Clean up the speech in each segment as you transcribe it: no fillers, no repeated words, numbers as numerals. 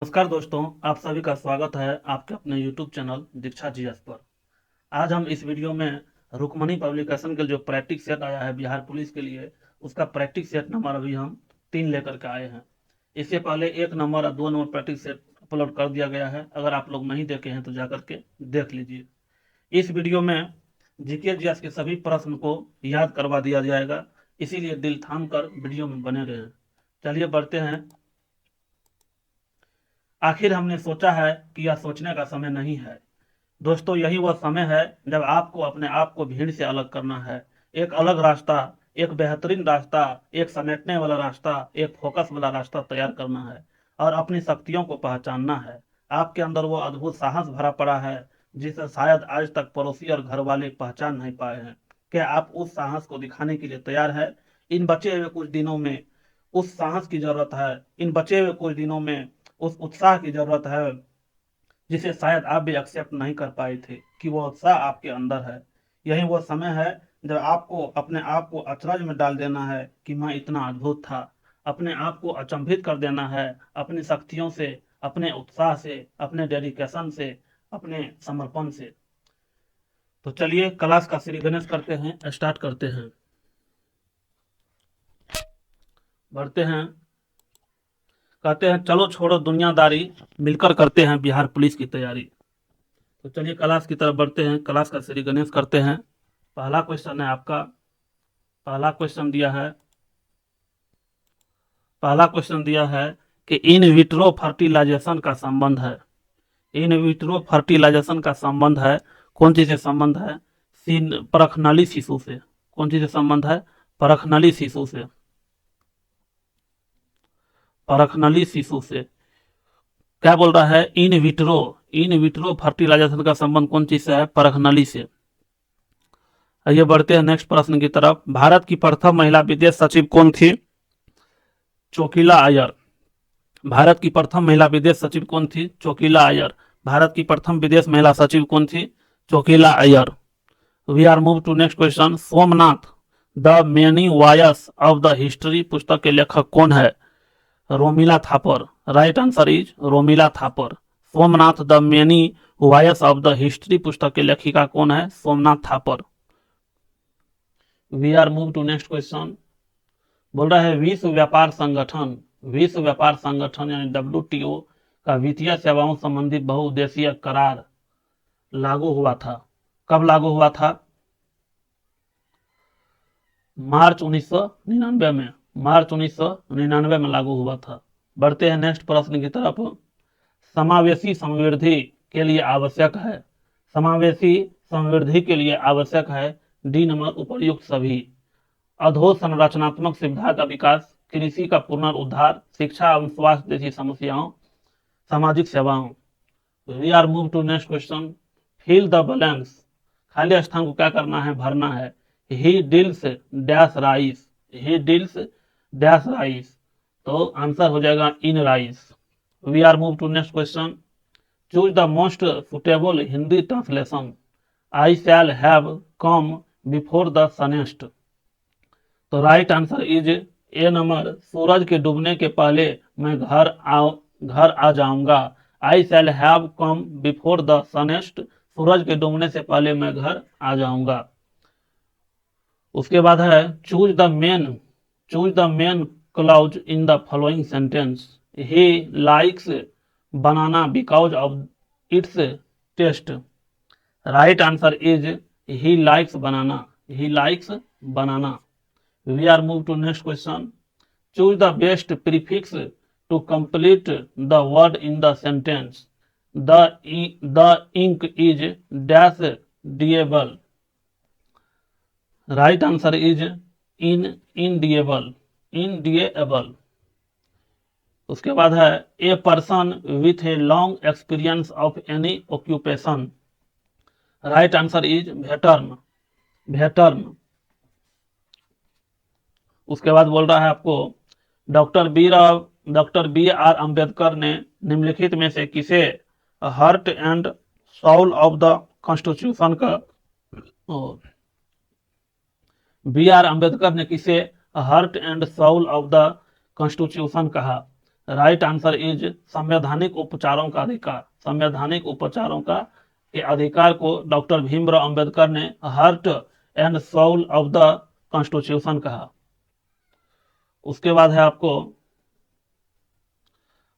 नमस्कार दोस्तों, आप सभी का स्वागत है आपके अपने YouTube चैनल दीक्षा जीएस पर। आज हम इस वीडियो में रुक्मणी पब्लिकेशन के जो प्रैक्टिस सेट आया है बिहार पुलिस के लिए, उसका प्रैक्टिस सेट नंबर अभी हम 3 लेकर के आए हैं। इससे पहले 1 नंबर और 2 नंबर प्रैक्टिस सेट अपलोड कर दिया गया है। अगर आप लोग नहीं देखे हैं तो जा करके देख लीजिए। इस वीडियो में जीके जीएस के सभी प्रश्न को याद करवा दिया जाएगा, इसीलिए दिल थाम कर वीडियो में बने रहें। चलिए बढ़ते हैं। आखिर हमने सोचा है कि यह सोचने का समय नहीं है। दोस्तों, यही वह समय है जब आपको अपने आप को भीड़ से अलग करना है। एक अलग रास्ता, एक बेहतरीन रास्ता, एक समेटने वाला रास्ता, एक फोकस वाला रास्ता तैयार करना है और अपनी शक्तियों को पहचानना है। आपके अंदर वो अद्भुत साहस भरा पड़ा है जिसे शायद आज तक पड़ोसी और घर वाले पहचान नहीं पाए हैं। क्या आप उस साहस को दिखाने के लिए तैयार है? इन बचे हुए कुछ दिनों में उस साहस की जरूरत है। इन बचे हुए कुछ दिनों में उस उत्साह की जरूरत है जिसे शायद आप भी एक्सेप्ट नहीं कर पाए थे कि वो उत्साह आपके अंदर है। यही वो समय है जब आपको अपने आप को अचरज में डाल देना है कि मैं इतना अद्भुत था। अपने आप को अचंभित कर देना है अपनी शक्तियों से, अपने उत्साह से, अपने डेडिकेशन से, अपने समर्पण से। तो चलिए क्लास का श्री गणेश करते हैं, स्टार्ट करते हैं, बढ़ते हैं। कहते हैं चलो छोड़ो दुनियादारी, मिलकर करते हैं बिहार पुलिस की तैयारी। तो चलिए क्लास की तरफ बढ़ते हैं, क्लास का श्री गणेश करते हैं। पहला क्वेश्चन है आपका, पहला क्वेश्चन दिया है, पहला क्वेश्चन दिया है कि इन विट्रो फर्टिलाइजेशन का संबंध है। इन विट्रो फर्टिलाइजेशन का संबंध है, कौन चीज से संबंध है? परखनली शिशु से। कौन चीज से संबंध है? परखनली शिशु से। परखनली शिशु से क्या बोल रहा है? इन विट्रो फर्टिलाइजेशन का संबंध कौन चीज से है? परखनली से। आइए बढ़ते हैं नेक्स्ट प्रश्न की तरफ। भारत की प्रथम महिला विदेश सचिव कौन थी? चोकीला अय्यर। भारत की प्रथम महिला विदेश सचिव कौन थी? चोकीला अय्यर। भारत की प्रथम विदेश महिला सचिव कौन थी? Chokila Iyer. We are move to next question. Somnath the many voice of the history पुस्तक के लेखक कौन है? Romila Thapar. Right answer is Romila Thapar. Somnath the many voice of the history पुस्तक के लेखिका कौन है? Somnath Thapar. We are move to next question. बोल रहा है विश्व व्यापार संगठन, विश्व व्यापार संगठन यानी WTO का वित्तीय सेवाओं संबंधी बहुउद्देशीय करार लागू हुआ था। कब लागू हुआ था? मार्च 1999 में। मार्च 1999 में लागू हुआ था। बढ़ते हैं नेक्स्ट प्रश्न की तरफ। समावेशी समृद्धि के लिए आवश्यक है, समावेशी समृद्धि के लिए आवश्यक है डी नंबर उपर्युक्त सभी। अधोसंरचनात्मक सुविधा का विकास, कृषि का पुनरुद्धार, शिक्षा एवं स्वास्थ्य जैसी समस्याओं, सामाजिक सेवाओं। We are move to next question. Fill the balance. खाली स्थान को क्या करना है? भरना है। He deals dash rice, he deals dash rice. तो आंसर हो जाएगा in rice. We are move to next question. Choose the most suitable Hindi translation. I shall have come before the sunset. तो right answer is A number, सूरज के डूबने के पहले मैं घर आ जाऊंगा। आई shall have come before the sunset. सूरज के डूबने से पहले मैं घर आ जाऊंगा। उसके बाद है choose the main clause in the following sentence. He likes banana because of its taste. Right answer is he likes banana, he likes banana. We are moved to next question. Choose the best prefix to complete the word in the sentence. The ink is dash deable. Right answer is indeable. Indeable. उसके बाद है a person with a long experience of any occupation. Right answer is veteran, veteran. उसके बाद बोल रहा है आपको doctor B R Ambedkar ने निम्नलिखित में से किसे heart and soul of the constitution का, बी आर अंबेडकर ने किसे heart and soul of the constitution कहा? राइट आंसर इज संवैधानिक उपचारों का अधिकार। संवैधानिक उपचारों का के अधिकार को डॉक्टर भीमराव अंबेडकर ने heart and soul of the constitution कहा। उसके बाद है आपको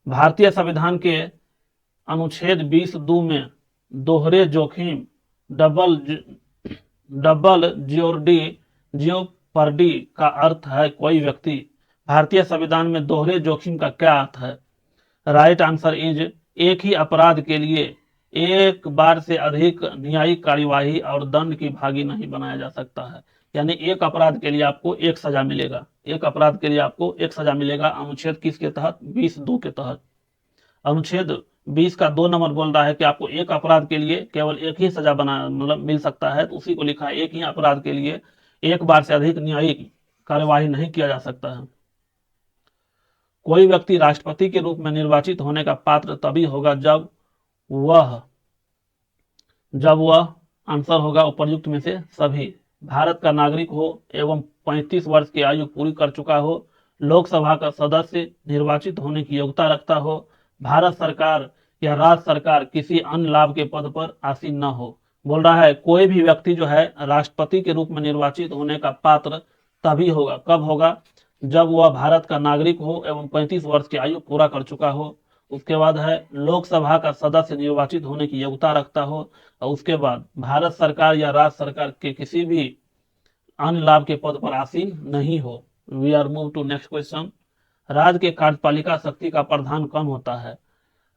भारतीय संविधान के अनुच्छेद 20(2) में दोहरे जोखिम डबल जियोपर्डी का अर्थ है कोई व्यक्ति। भारतीय संविधान में दोहरे जोखिम का क्या अर्थ है? राइट आंसर इज एक ही अपराध के लिए एक बार से अधिक न्यायिक कार्यवाही और दंड की भागी नहीं बनाया जा सकता है। यानी एक अपराध के लिए आपको एक सजा मिलेगा, एक अपराध के लिए आपको एक सजा मिलेगा। अनुच्छेद किसके तहत? 20(2) के तहत। अनुच्छेद 20 का 2 नंबर बोल रहा है कि आपको एक अपराध के लिए केवल एक ही सजा मिल सकता है, तो उसी को लिखा है एक ही अपराध के लिए एक बार से अधिक न्यायिक कार्यवाही नहीं किया जा सकता है। कोई व्यक्ति राष्ट्रपति के रूप में निर्वाचित होने का पात्र तभी होगा जब वह आंसर होगा उपर्युक्त में से सभी भारत का नागरिक हो एवं 35 वर्ष की आयु पूरी कर चुका हो, लोकसभा का सदस्य निर्वाचित होने की योग्यता रखता हो, भारत सरकार या राज्य सरकार किसी अन्य लाभ के पद पर आसीन न हो। बोल रहा है कोई भी व्यक्ति जो है राष्ट्रपति के रूप में निर्वाचित होने का पात्र तभी होगा, कब होगा? जब वह भारत का नागरिक हो एवं 35 वर्ष की आयु पूरा कर चुका हो। उसके बाद है लोकसभा का सदस्य निर्वाचित होने की योग्यता रखता हो, और उसके बाद भारत सरकार या राज्य सरकार के किसी भी अन्य लाभ के पद पर आसीन नहीं हो। We are move to next question. राज्य के कार्यपालिका शक्ति का प्रधान कौन होता है?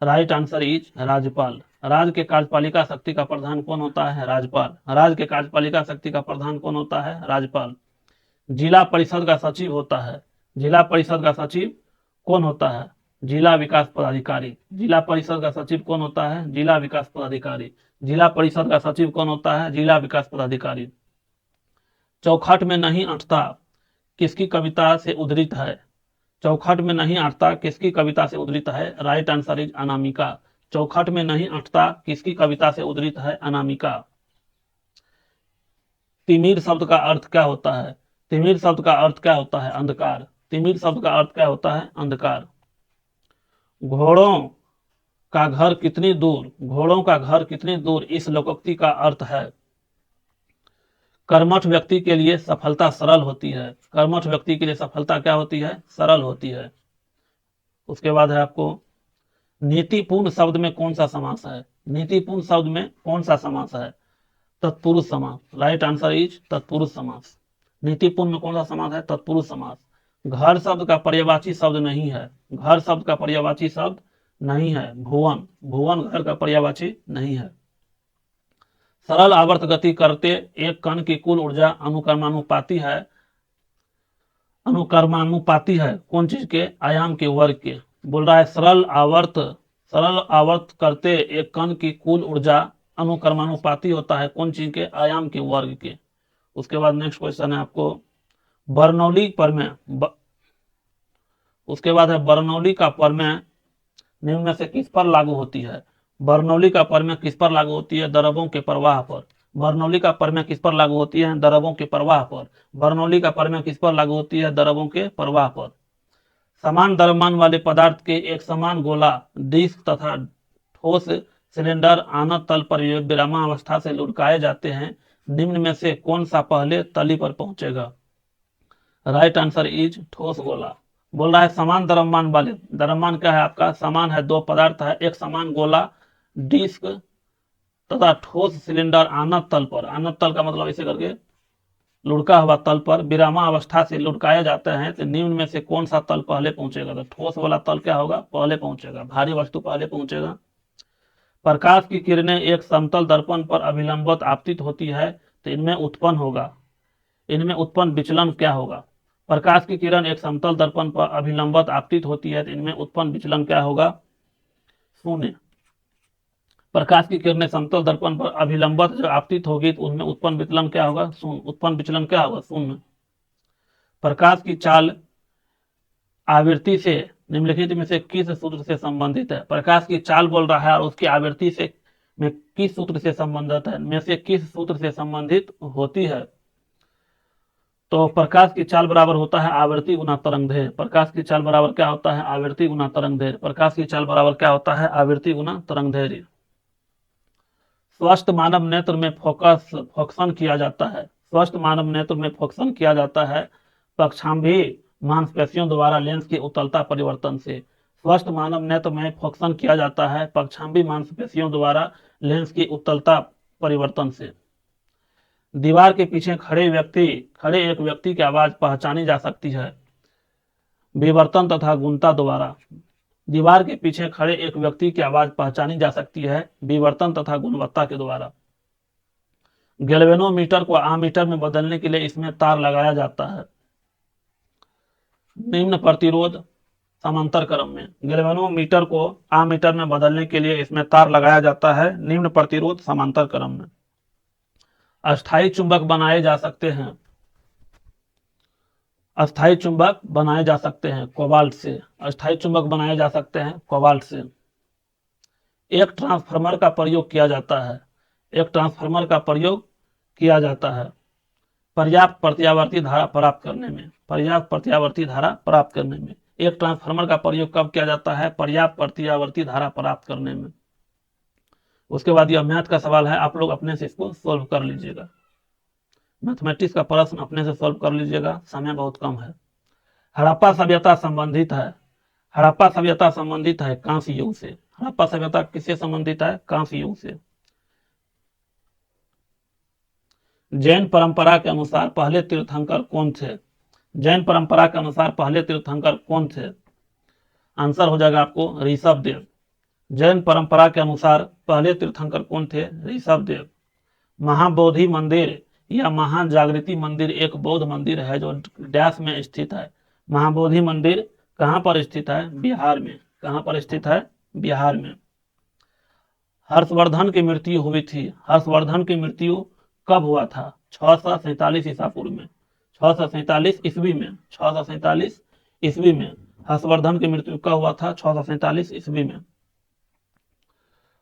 राइट आंसर इज राज्यपाल। राज्य के कार्यपालिका शक्ति का प्रधान कौन होता है? राज्यपाल। राज्य के कार्यपालिका शक्ति का प्रधान कौन होता है? राज्यपाल। जिला परिषद का सचिव होता है। जिला परिषद का सचिव कौन होता है? जिला विकास पदाधिकारी। जिला परिषद का सचिव कौन होता है? जिला विकास पदाधिकारी। जिला परिषद का सचिव कौन होता है? जिला विकास पदाधिकारी। चौखट में नहीं अटता किसकी कविता से उद्धृत है? चौखट में नहीं अटता किसकी कविता से उद्धृत है? Right answer is Anamika. चौखट में नहीं अटता किसकी कविता से उद्धृत है? अनामिका। तिमिर शब्द का अर्थ क्या होता है? तिमिर शब्द का अर्थ क्या होता है? अंधकार। तिमिर शब्द का अर्थ क्या होता है? अंधकार। घोड़ों का घर कितनी दूर? घोड़ों का घर कितनी दूर इस लोकोक्ति का अर्थ है? कर्मठ व्यक्ति के लिए सफलता सरल होती है। कर्मठ व्यक्ति के लिए सफलता क्या होती है? सरल होती है। उसके बाद है आपको नीतिपूर्ण शब्द में कौन सा समास है? नीतिपूर्ण शब्द में कौन सा समास है? तत्पुरुष समास। राइट आंसर इज तत्पुरुष समास। नीतिपूर्ण में कौन सा समास है? तत्पुरुष समास। घर शब्द का पर्यायवाची शब्द नहीं है। घर शब्द का पर्यायवाची शब्द नहीं है भुवन। भुवन घर का पर्यायवाची नहीं है। सरल आवर्त गति करते एक कण की कुल ऊर्जा अनुक्रमानुपाती है कौन चीज के? आयाम के वर्ग के। बोल रहा है सरल आवर्त करते एक कण की कुल ऊर्जा अनुक्रमानुपाती होता है कौन चीज के? आयाम के वर्ग के। उसके बाद नेक्स्ट क्वेश्चन है आपको बर्नौली प्रमेय। उसके बाद है बर्नौली का प्रमेय निम्न में से किस पर लागू होती है? बर्नौली का प्रमेय किस पर लागू होती है? द्रव्यों के प्रवाह पर। बर्नौली का प्रमेय किस पर लागू होती है? द्रव्यों के प्रवाह पर। बर्नौली का प्रमेय किस पर लागू होती है? द्रव्यों के प्रवाह पर। समान द्रव्यमान वाले पदार्थ के एक समान गोला, डिस्क तथा ठोस सिलेंडर आनत तल पर विरामावस्था से लुढ़काए जाते हैं। निम्न में से कौन सा पहले तली पर पहुंचेगा? राइट आंसर इज ठोस गोला। बोल रहा है समान द्रव्यमान वाले, द्रव्यमान क्या है आपका? समान है, दो पदार्थ है, एक समान गोला, डिस्क तथा ठोस सिलेंडर आनत तल पर। आनत तल का मतलब ऐसे करके लुढ़का हुआ तल पर विरामावस्था से लुढ़काए जाते हैं। तो निम्न में से कौन सा तल पहले पहुंचेगा? तो ठोस वाला तल क्या होगा? पहले पहुंचेगा, भारी वस्तु पहले पहुंचेगा। प्रकाश की किरणें एक समतल दर्पण पर अभिलंबवत आपतित होती है तो इनमें उत्पन्न विचलन क्या होगा? प्रकाश की किरण एक समतल दर्पण पर अभिलंबवत आपतित होती है तो इनमें उत्पन्न विचलन क्या होगा? शून्य। प्रकाश की किरणें समतल दर्पण पर अभिलंबवत जो आपतित होगी तो उनमें उत्पन्न विचलन क्या होगा? शून्य। उत्पन्न विचलन क्या होगा? शून्य। प्रकाश की चाल आवृत्ति से निम्नलिखित में से किस सूत्र से संबंधित है? प्रकाश की चाल बोल रहा है और उसकी आवृत्ति से में किस सूत्र से संबंधित है? में से किस सूत्र से संबंधित होती है? तो प्रकाश की चाल बराबर होता है आवृत्ति गुना तरंगदैर्घ्य। प्रकाश की चाल बराबर क्या होता है? आवृत्ति गुना तरंगदैर्घ्य। प्रकाश की चाल बराबर क्या होता है? आवृत्ति गुना तरंगदैर्घ्य। स्वस्थ मानव नेत्र में फोकसन किया जाता है। स्वस्थ मानव नेत्र में फोकसन किया जाता है पक्षांबी मांसपेशियों द्वारा लेंस की उत्तलता परिवर्तन से। स्वस्थ मानव नेत्र में फोकसन किया जाता है पक्षांबी मांसपेशियों द्वारा लेंस की उत्तलता परिवर्तन से। दीवार के पीछे खड़े एक व्यक्ति की आवाज पहचानी जा सकती है विवर्तन तथा गुणता द्वारा। दीवार के पीछे खड़े एक व्यक्ति की आवाज पहचानी जा सकती है विवर्तन तथा गुणवत्ता के द्वारा। गैल्वेनोमीटर को आमीटर में बदलने के लिए इसमें तार लगाया जाता है निम्न प्रतिरोध समांतर क्रम में। गैल्वेनोमीटर को आमीटर में बदलने के लिए इसमें तार लगाया जाता है निम्न प्रतिरोध समांतर क्रम में। अस्थायी चुंबक बनाए जा सकते हैं कोबाल्ट से। अस्थायी चुंबक बनाए जा सकते हैं कोबाल्ट से। एक ट्रांसफार्मर का प्रयोग किया जाता है पर्याप्त प्रत्यावर्ती धारा प्राप्त करने में। एक ट्रांसफार्मर का प्रयोग कब किया जाता है? पर्याप्त प्रत्यावर्ती धारा प्राप्त करने में। उसके बाद यह मैथ का सवाल है, आप लोग अपने से इसको सोल्व कर लीजिएगा। मैथमेटिक्स का प्रश्न अपने से सोल्व कर लीजिएगा, समय बहुत कम है। हड़प्पा सभ्यता संबंधित है कांस्य युग से। हड़प्पा सभ्यता किससे संबंधित है? कांस्य युग से। जैन परंपरा के अनुसार पहले तीर्थंकर कौन थे? आंसर हो जाएगा आपको ऋषभ देव। जैन परंपरा के अनुसार पहले तीर्थंकर कौन थे? ऋषभ देव। महाबोधि मंदिर या महाजागृति मंदिर एक बौद्ध मंदिर है जो डैश में स्थित है। महाबोधि मंदिर कहां पर स्थित है? बिहार में। कहां पर स्थित है? बिहार में। हर्षवर्धन की मृत्यु हुई थी। हर्षवर्धन की मृत्यु कब हुआ था? 647 ईसा पूर्व में। 647 ईस्वी में। 647 ईस्वी में हर्षवर्धन की मृत्यु कब हुआ था? 647 ईस्वी में।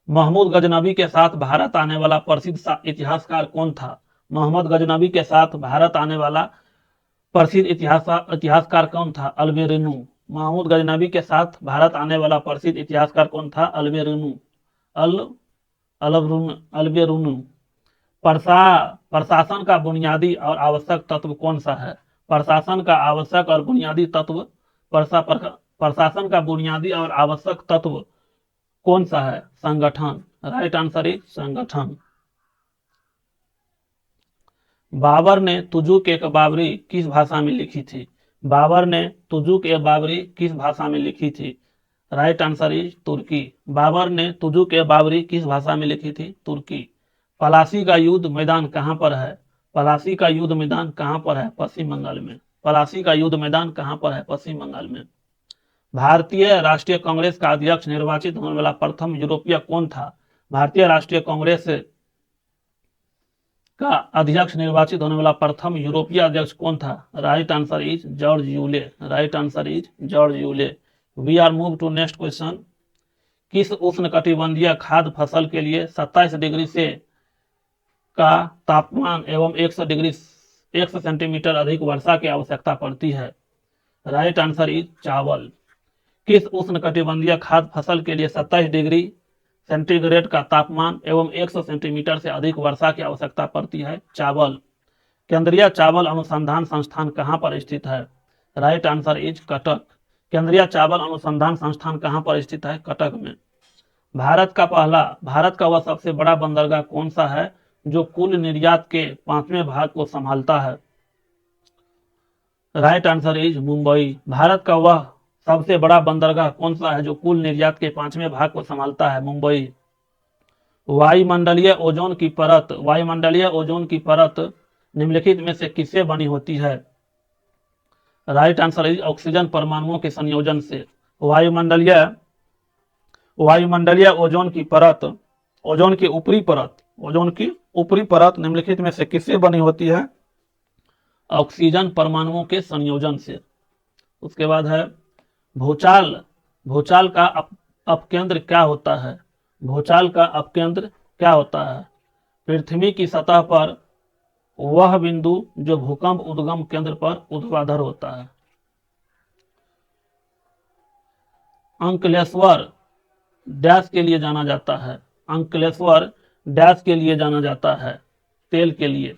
महमूद गजनबी के साथ भारत आने वाला प्रसिद्ध इतिहासकार कौन था? मोहम्मद गजनबी के साथ भारत आने वाला प्रसिद्ध इतिहासकार कौन था? अल्बेरुनु। महमूद गजनबी के साथ भारत आने वाला प्रसिद्ध इतिहासकार कौन था? अल्बेरुनु। प्रशासन का बुनियादी और आवश्यक तत्व कौन सा है? प्रशासन का आवश्यक और बुनियादी तत्व प्रशासन का बुनियादी और आवश्यक तत्व कौन सा है? संगठन। राइट आंसर इज संगठन। बाबर ने तुजुक ए बाबरी किस भाषा में लिखी थी? बाबर ने तुजुक ए बाबरी किस भाषा में लिखी थी? राइट आंसर इज तुर्की। बाबर ने तुजुक ए बाबरी किस भाषा में लिखी थी? तुर्की। पलासी का युद्ध मैदान कहां पर है? पलासी का युद्ध मैदान कहां पर है? पश्चिम बंगाल में। पलासी का युद्ध मैदान कहां पर है? पश्चिम बंगाल में। भारतीय राष्ट्रीय कांग्रेस का अध्यक्ष निर्वाचित होने वाला प्रथम यूरोपीय कौन था? भारतीय राष्ट्रीय कांग्रेस का अध्यक्ष निर्वाचित होने वाला प्रथम यूरोपीय अध्यक्ष कौन था? Right answer is George Yule. Right answer is George Yule. We are move to next question. किस उष्णकटिबंधीय खाद्य फसल के लिए 27 डिग्री से का तापमान एवं 100 सेंटीमीटर अधिक वर्षा की आवश्यकता पड़ती है? राइट आंसर इज चावल। किस उष्णकटिबंधीय खाद्य फसल के लिए 27 डिग्री सेंटीग्रेड का तापमान एवं 100 सेंटीमीटर से अधिक वर्षा की आवश्यकता पड़ती है? चावल। केंद्रीय चावल अनुसंधान संस्थान कहां पर स्थित है? Right answer is Cuttack. केंद्रीय चावल अनुसंधान संस्थान कहां पर स्थित है? कटक में। भारत का वह सबसे बड़ा बंदरगाह कौन सा है जो कुल निर्यात के 5वें भाग को संभालता है? Right answer is Mumbai. Bharat का वह सबसे बड़ा बंदरगाह कौन सा है जो कुल निर्यात के 5वें भाग को संभालता है? मुंबई। वायुमंडलीय ओजोन की परत निम्नलिखित में से किससे बनी होती है? राइट आंसर इज ऑक्सीजन परमाणुओं के संयोजन से। वायुमंडलीय ओजोन की ऊपरी परत निम्नलिखित में से किससे बनी होती है? ऑक्सीजन परमाणुओं के संयोजन से। उसके बाद है भूचाल का अपकेंद्र क्या होता है? भूचाल का अपकेंद्र क्या होता है? पृथ्वी की सतह पर वह बिंदु जो भूकंप उद्गम केंद्र पर ऊर्ध्वाधर होता है। अंकलेश्वर डैश के लिए जाना जाता है। अंकलेश्वर डैश के लिए जाना जाता है, तेल के लिए।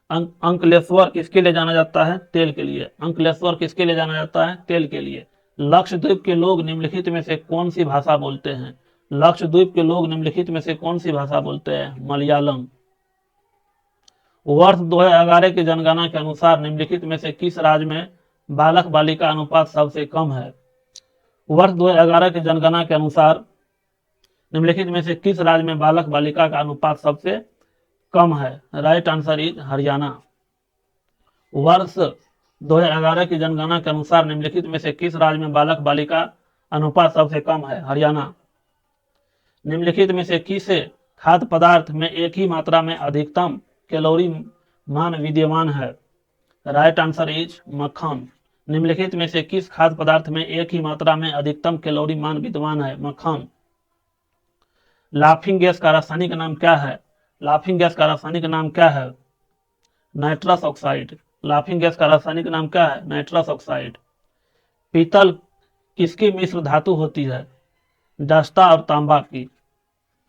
अंकलेश्वर किसके लिए जाना जाता है? तेल के लिए। अंकलेश्वर किसके लिए जाना जाता है? तेल के लिए। लक्षद्वीप के लोग निम्नलिखित में से कौन सी भाषा बोलते हैं? लक्षद्वीप के लोग निम्नलिखित में से कौन सी भाषा बोलते हैं? मलयालम। वर्ष 2011 की जनगणना के अनुसार निम्नलिखित में से किस राज्य में बालक बालिका अनुपात सबसे कम है? वर्ष 2011 की जनगणना के अनुसार निम्नलिखित में से किस राज्य में बालक बालिका का अनुपात सबसे कम है? Right answer is Haryana. वर्ष 2011 की जनगणना के अनुसार निम्नलिखित में से किस राज्य में बालक बालिका अनुपात सबसे कम है? हरियाणा। निम्नलिखित में से किस खाद्य पदार्थ में एक ही मात्रा में अधिकतम कैलोरी मान विद्यमान है? राइट आंसर इज मक्खन। निम्नलिखित में से किस खाद्य पदार्थ में एक ही मात्रा में अधिकतम कैलोरी मान विद्यमान है? मक्खन। लाफिंग गैस का रासायनिक नाम क्या है? लाफिंग गैस का रासायनिक नाम क्या है? Nitrous oxide. लाफिंग गैस का रासायनिक नाम क्या है? Nitrous oxide. पीतल किसकी मिश्र धातु होती है? जस्ता और तांबा की।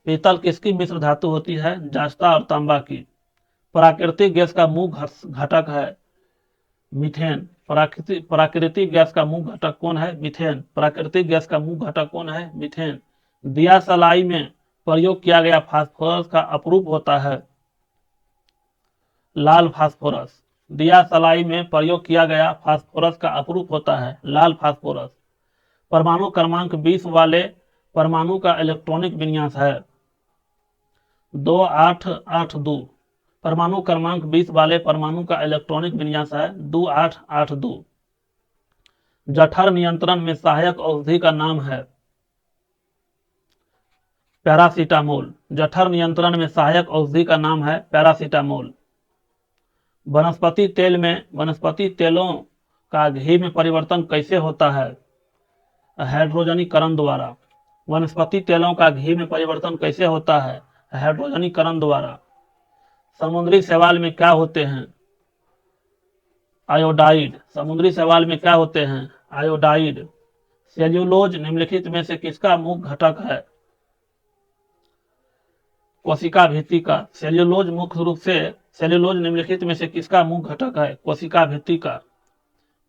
पीतल किसकी मिश्र धातु होती है? जस्ता और तांबा की। प्राकृतिक गैस का मुख्य घटक है मीथेन। प्राकृतिक गैस का मुख्य घटक कौन है? मीथेन। प्राकृतिक गैस का मुख्य घटक कौन है? मीथेन। दिया सलाई में प्रयोग किया गया फास्फोरस का अपरूप होता है लाल फास्फोरस। दिया सलाई में प्रयोग किया गया फास्फोरस का अपरूप होता है लाल फास्फोरस। परमाणु क्रमांक 20 वाले परमाणु का इलेक्ट्रॉनिक विन्यास है 2882। परमाणु क्रमांक 20 वाले परमाणु का इलेक्ट्रॉनिक विन्यास है 2882। जठर नियंत्रण में सहायक औषधि का नाम है पैरासीटामोल। जठर नियंत्रण में सहायक औषधि का नाम है पैरासीटामोल। वनस्पति तेल में वनस्पति तेलों का घी में परिवर्तन कैसे होता है? हाइड्रोजनीकरण द्वारा। वनस्पति तेलों का घी में परिवर्तन कैसे होता है? हाइड्रोजनीकरण द्वारा। समुद्री शैवाल में क्या होते हैं? आयोडाइड। समुद्री शैवाल में क्या होते हैं? आयोडाइड। सेल्यूलोज निम्नलिखित में से किसका मुख्य घटक है? कोशिका भित्ति का। सेल्यूलोज मुख्य रूप से सेल्यूलोज निम्नलिखित में से किसका मुख्य घटक है? कोशिका भित्ति का।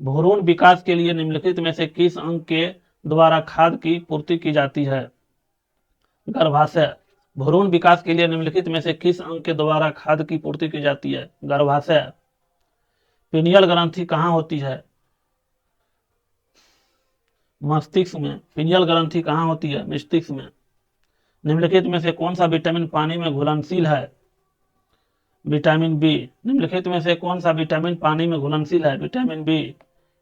भ्रूण विकास के लिए निम्नलिखित में से किस अंग के द्वारा खाद्य की पूर्ति की जाती है? गर्भाशय। भ्रूण विकास के लिए निम्नलिखित में से किस अंग के द्वारा खाद्य की पूर्ति की जाती है? गर्भाशय। पिनियल ग्रंथि कहाँ होती है? मस्तिष्क में। पिनियल ग्रंथि कहाँ होती है? मस्तिष्क में। निम्नलिखित में से कौन सा विटामिन पानी में घुलनशील है? Vitamin B. निम्नलिखित में से कौन सा विटामिन पानी में घुलनशील है? Vitamin B.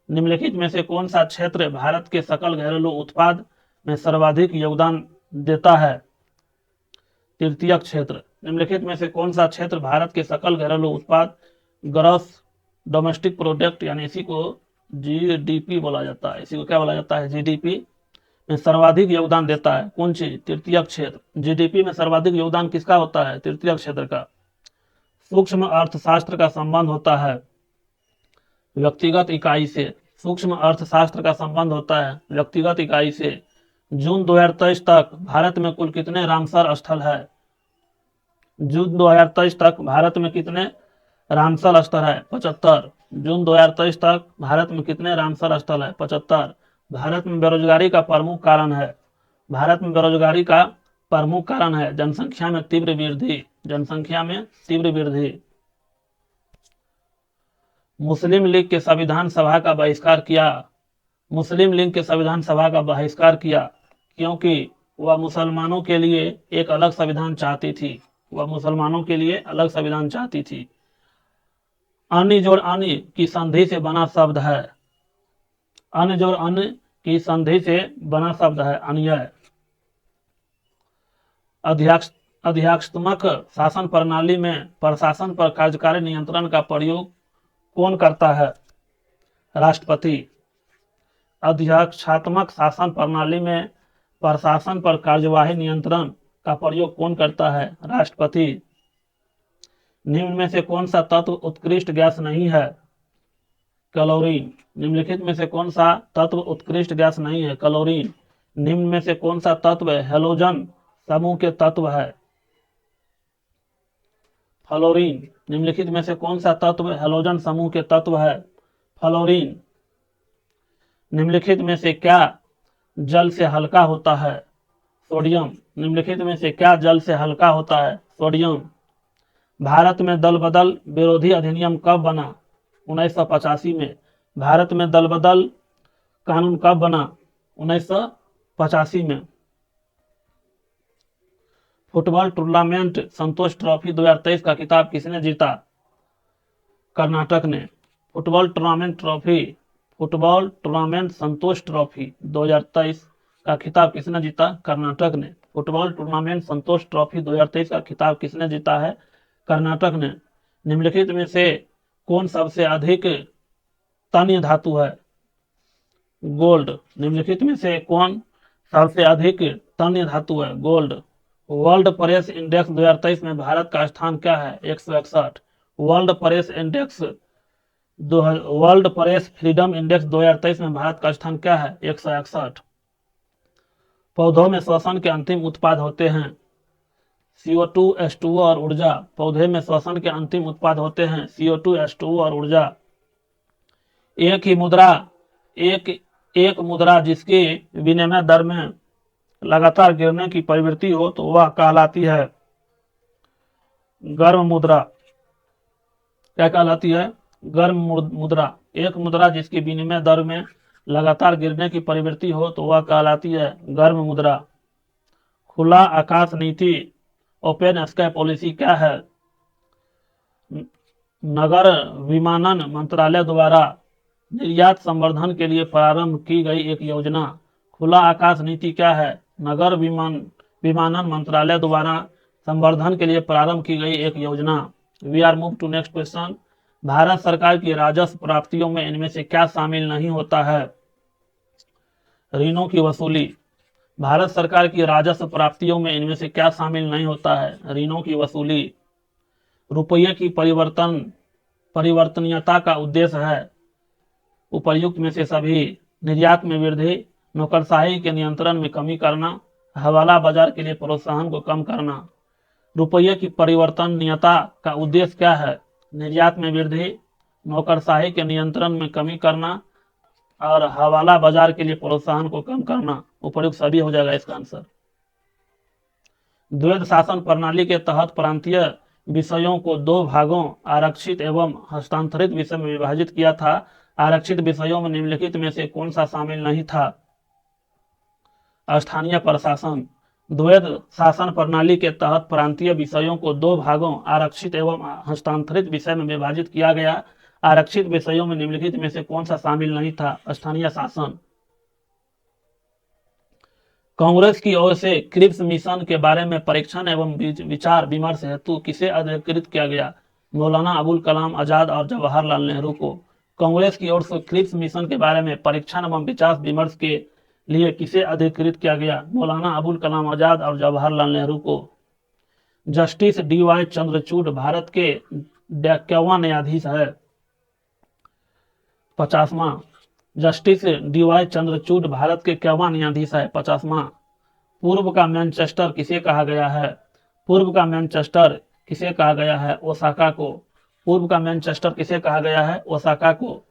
निम्नलिखित में से कौन सा क्षेत्र भारत के सकल घरेलू उत्पाद में सर्वाधिक योगदान देता है? तृतीयक क्षेत्र। निम्नलिखित में से कौन सा क्षेत्र भारत के सकल घरेलू उत्पाद ग्रॉस डोमेस्टिक प्रोडक्ट यानी इसी को जीडीपी बोला जाता है, इसी को क्या बोला जाता है? जीडीपी में सर्वाधिक योगदान देता है? कौन चीज? तृतीयक क्षेत्र। जीडीपी में सर्वाधिक योगदान किसका होता है? तृतीयक क्षेत्र का। सूक्ष्म अर्थशास्त्र का संबंध होता है व्यक्तिगत इकाई से। सूक्ष्म अर्थशास्त्र का संबंध होता है व्यक्तिगत इकाई से। जून 2023 तक भारत में कुल कितने रामसर स्थल है? जून 2023 तक भारत में कितने रामसर स्थल है? 75। जून 2023 तक भारत में कितने रामसर स्थल है? 75। भारत में बेरोजगारी का प्रमुख कारण है भारत में बेरोजगारी का प्रमुख कारण है जनसंख्या में तीव्र वृद्धि। जनसंख्या में तीव्र वृद्धि। मुस्लिम लीग के संविधान सभा का बहिष्कार किया। मुस्लिम लीग के संविधान सभा का बहिष्कार किया क्योंकि वह मुसलमानों के लिए एक अलग संविधान चाहती थी। वह मुसलमानों के लिए अलग संविधान चाहती थी। अन्य जोड़ अन्य की संधि से बना शब्द है। अन्य जोड़ अन्य की संधि से बना शब्द है अन्याय। अध्यक्षात्मक शासन प्रणाली में प्रशासन पर कार्यकारी नियंत्रण का प्रयोग कौन करता है? राष्ट्रपति। अध्यक्षात्मक शासन प्रणाली में प्रशासन पर कार्यवाही नियंत्रण का प्रयोग कौन करता है? राष्ट्रपति। निम्न में से कौन सा तत्व उत्कृष्ट गैस नहीं है? क्लोरीन। निम्नलिखित में से कौन सा तत्व उत्कृष्ट गैस नहीं है? क्लोरीन। निम्न में से कौन सा तत्व हेलोजन समूह के तत्व है? फ्लोरीन। निम्नलिखित में से कौन सा तत्व हेलोजन समूह के तत्व है? फ्लोरीन। निम्नलिखित में से क्या जल से हल्का होता है? सोडियम। निम्नलिखित में से क्या जल से हल्का होता है? सोडियम। भारत में दल बदल विरोधी अधिनियम कब बना? 1985 में। भारत में दल बदल कानून कब बना? 1985 में। फुटबॉल टूर्नामेंट संतोष ट्रॉफी 2023 का खिताब किसने जीता? कर्नाटक ने। फुटबॉल टूर्नामेंट संतोष ट्रॉफी 2023 का खिताब किसने जीता? कर्नाटक ने। फुटबॉल टूर्नामेंट संतोष ट्रॉफी 2023 का खिताब किसने जीता है? कर्नाटक ने। निम्नलिखित में से कौन सबसे अधिक तन्य धातु है? गोल्ड। निम्नलिखित में से कौन सबसे अधिक तन्य धातु है? गोल्ड। वर्ल्ड प्रेस इंडेक्स 2023 में भारत का स्थान क्या है? 161। वर्ल्ड प्रेस फ्रीडम इंडेक्स 2023 में भारत का स्थान क्या है? 161। पौधों में श्वसन के अंतिम उत्पाद होते हैं CO2, H2O और ऊर्जा। पौधे में श्वसन के अंतिम उत्पाद होते हैं CO2, H2O और ऊर्जा। एक मुद्रा जिसकी विनिमय दर में लगातार गिरने की प्रवृत्ति हो तो वह कहलाती है गर्म मुद्रा। क्या कहलाती है? गर्म मुद्रा। एक मुद्रा जिसकी विनिमय दर में लगातार गिरने की प्रवृत्ति हो तो वह कहलाती है गर्म मुद्रा। खुला आकाश नीति ओपन स्काई पॉलिसी क्या है? नगर विमानन मंत्रालय द्वारा निर्यात संवर्धन के लिए प्रारंभ की गई एक योजना। खुला आकाश नीति क्या है? नगर विमानन मंत्रालय द्वारा संवर्धन के लिए प्रारंभ की गई एक योजना। We are move to next question. भारत सरकार की राजस्व प्राप्तियों में इनमें से क्या शामिल नहीं होता है? ऋणों की वसूली। भारत सरकार की राजस्व प्राप्तियों में इनमें से क्या शामिल नहीं होता है? ऋणों की वसूली। रुपये की परिवर्तनीयता का उद्देश्य है उपर्युक्त में से सभी। निर्यात में वृद्धि, नौकरशाही के नियंत्रण में कमी करना, हवाला बाजार के लिए प्रोत्साहन को कम करना। रुपये की परिवर्तनीयता का उद्देश्य क्या है? निर्यात में वृद्धि, नौकरशाही के नियंत्रण में कमी करना और हवाला बाजार के लिए प्रोत्साहन को कम करना। उपर्युक्त सभी हो जाएगा इसका आंसर। द्वैध शासन प्रणाली के तहत प्रांतीय विषयों को दो भागों आरक्षित एवं हस्तांतरित विषय में विभाजित किया था। आरक्षित विषयों में निम्नलिखित में से कौन सा शामिल नहीं था? स्थानीय प्रशासन। द्वैध शासन प्रणाली के तहत प्रांतीय विषयों को दो भागों आरक्षित एवं हस्तांतरित विषय में विभाजित किया गया। आरक्षित विषयों में निम्नलिखित में से कौन सा शामिल नहीं था? स्थानीय शासन। कांग्रेस की ओर से क्रिप्स मिशन के बारे में परीक्षण एवं विचार विमर्श हेतु किसे अधिकृत किया गया? मौलाना अबुल कलाम आजाद और जवाहरलाल नेहरू को। कांग्रेस की ओर से क्रिप्स मिशन के बारे में परीक्षण एवं विचार विमर्श के लिए किसे अधिकृत किया गया? मौलाना अबुल कलाम आजाद और जवाहरलाल नेहरू को। जस्टिस DY चंद्रचूड़ भारत के 51वां न्यायाधीश है? 50वां। जस्टिस DY चंद्रचूड़ भारत के 51वां न्यायाधीश है? 50वां। पूर्व का मैनचेस्टर किसे कहा गया है? पूर्व का मैनचेस्टर किसे कहा गया है? ओसाका को। पूर्व का मैनचेस्टर किसे कहा गया है? ओसाका को।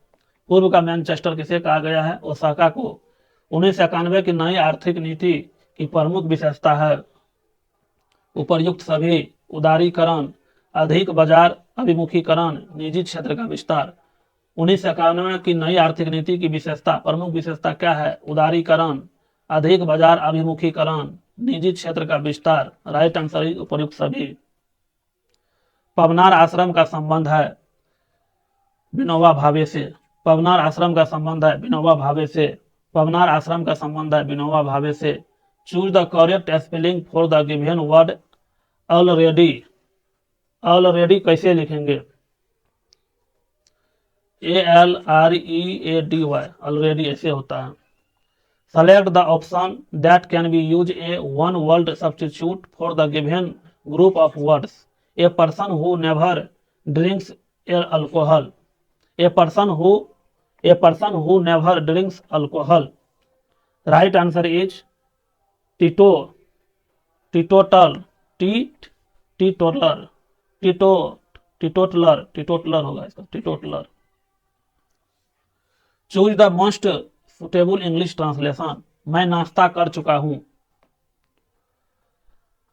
पूर्व का मैनचेस्टर किसे कहा गया है? ओसाका को। 1991 की नई आर्थिक नीति की प्रमुख विशेषता है उपर्युक्त सभी। उदारीकरण, अधिक बाजार अभिमुखीकरण, निजी क्षेत्र का विस्तार। 1991 की नई आर्थिक नीति की विशेषता, प्रमुख विशेषता क्या है? उदारीकरण, अधिक बाजार अभिमुखीकरण, निजी क्षेत्र का विस्तार। राइट आंसर इज उपर्युक्त सभी। पवनार आश्रम का संबंध है विनोबा भावे से। पवनार आश्रम का संबंध है विनोबा भावे से। पवनार आश्रम का संबंध है विनोबा भावे से। Choose the correct spelling for the given word already. Already कैसे लिखेंगे? ALREADY। ऑलरेडी ऐसे होता है। Select the option that can be use a one word substitute for the given group of words. A person who never drinks alcohol, a person who never drinks alcohol. Right answer is teeto teetotal teetotaler teetotaler होगा इसका, teetotaler. Choose the most suitable English translation. मैं नाश्ता कर चुका हूं।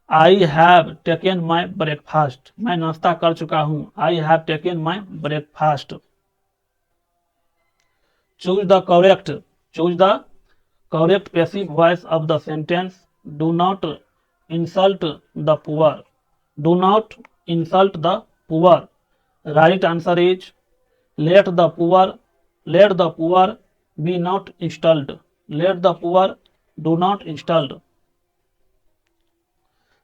I have taken my breakfast. मैं नाश्ता कर चुका हूं। I have taken my breakfast. Choose the correct passive voice of the sentence. Do not insult the poor. Do not insult the poor. Right answer is let the poor be not installed। let the poor do not installed।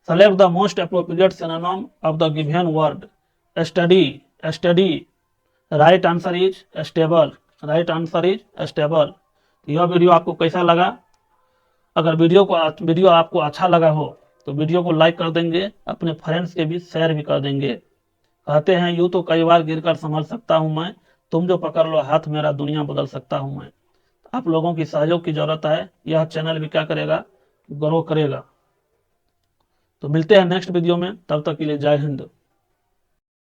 select the most appropriate synonym of the given word। study। right answer is stable। right answer is stable। यह video आपको कैसा लगा? अगर video आपको अच्छा लगा हो तो वीडियो को लाइक कर देंगे, अपने फ्रेंड्स के बीच शेयर भी कर देंगे। कहते हैं यूं तो कई बार गिरकर संभल सकता हूं मैं, तुम जो पकड़ लो हाथ मेरा दुनिया बदल सकता हूं मैं। आप लोगों की सहयोग की जरूरत है, यह चैनल भी क्या करेगा, ग्रो करेगा। तो मिलते हैं नेक्स्ट वीडियो में, तब तक के लिए जय हिंद।